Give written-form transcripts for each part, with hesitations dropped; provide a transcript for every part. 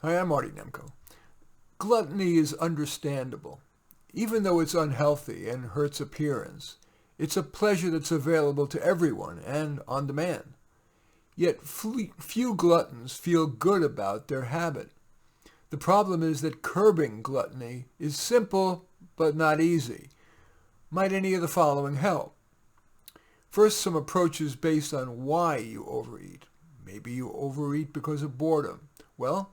Hi, I'm Marty Nemko. Gluttony is understandable. Even though it's unhealthy and hurts appearance, it's a pleasure that's available to everyone and on demand. Yet few gluttons feel good about their habit. The problem is that curbing gluttony is simple but not easy. Might any of the following help? First, some approaches based on why you overeat. Maybe you overeat because of boredom. Well,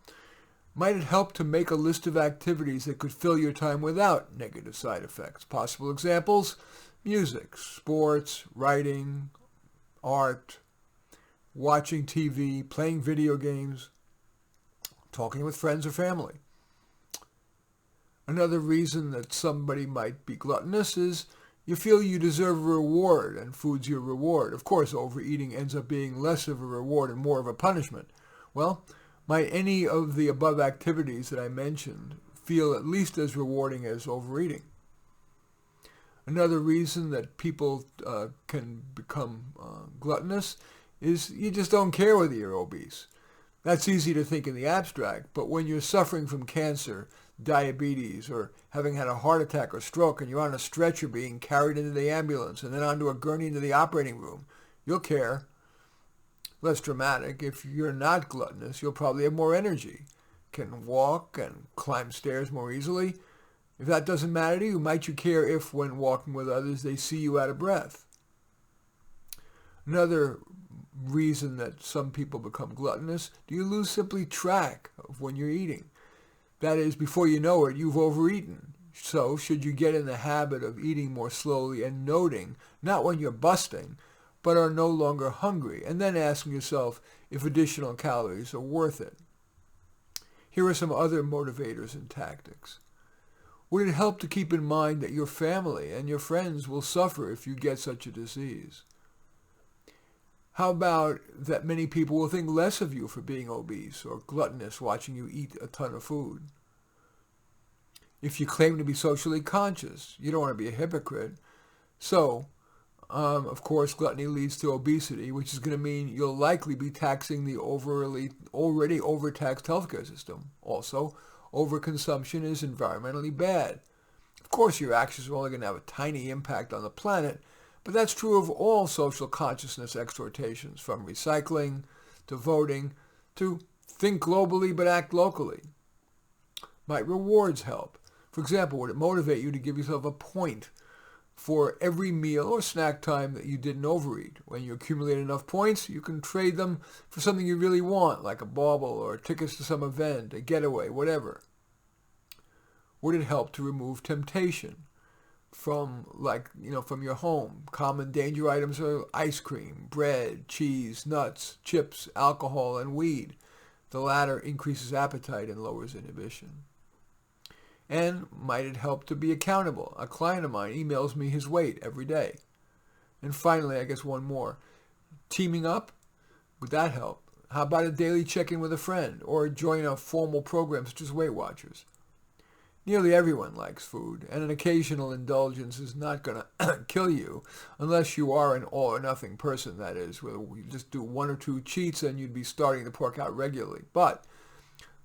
might it help to make a list of activities that could fill your time without negative side effects? Possible examples: music, sports, writing, art, watching TV, playing video games, talking with friends or family. Another reason that somebody might be gluttonous is you feel you deserve a reward and food's your reward. Of course, overeating ends up being less of a reward and more of a punishment. Well, might any of the above activities that I mentioned feel at least as rewarding as overeating? Another reason that people can become gluttonous is you just don't care whether you're obese. That's easy to think in the abstract, but when you're suffering from cancer, diabetes, or having had a heart attack or stroke and you're on a stretcher being carried into the ambulance and then onto a gurney into the operating room, you'll care. Less dramatic. If you're not gluttonous, you'll probably have more energy, can walk and climb stairs more easily. If that doesn't matter to you, might you care if, when walking with others, they see you out of breath? Another reason that some people become gluttonous: do you lose simply track of when you're eating? That is, before you know it, you've overeaten. So, should you get in the habit of eating more slowly and noting, not when you're busting, but are no longer hungry, and then asking yourself if additional calories are worth it. Here are some other motivators and tactics. Would it help to keep in mind that your family and your friends will suffer if you get such a disease? How about that many people will think less of you for being obese or gluttonous watching you eat a ton of food? If you claim to be socially conscious, you don't want to be a hypocrite. So, of course, gluttony leads to obesity, which is going to mean you'll likely be taxing the already overtaxed healthcare system. Also, overconsumption is environmentally bad. Of course, your actions are only going to have a tiny impact on the planet, but that's true of all social consciousness exhortations, from recycling to voting to think globally but act locally. Might rewards help? For example, would it motivate you to give yourself a point for every meal or snack time that you didn't overeat? When you accumulate enough points, you can trade them for something you really want, like a bauble or tickets to some event, a getaway, whatever. Would it help to remove temptation from your home? Common danger items are ice cream, bread, cheese, nuts, chips, alcohol, and weed. The latter increases appetite and lowers inhibition. And might it help to be accountable? A client of mine emails me his weight every day. And finally, I guess one more. Teaming up? Would that help? How about a daily check-in with a friend, or join a formal program such as Weight Watchers? Nearly everyone likes food, and an occasional indulgence is not going to kill you, unless you are an all-or-nothing person, that is, where you just do one or two cheats and you'd be starting to pork out regularly. But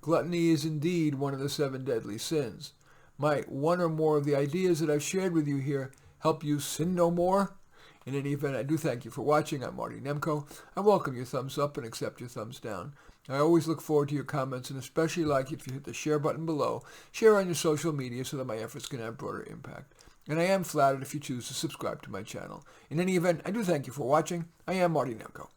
gluttony is indeed one of the 7 deadly sins. Might one or more of the ideas that I've shared with you here help you sin no more? In any event, I do thank you for watching. I'm Marty Nemko. I welcome your thumbs up and accept your thumbs down. I always look forward to your comments, and especially like if you hit the share button below. Share on your social media so that my efforts can have broader impact. And I am flattered if you choose to subscribe to my channel. In any event, I do thank you for watching. I am Marty Nemko.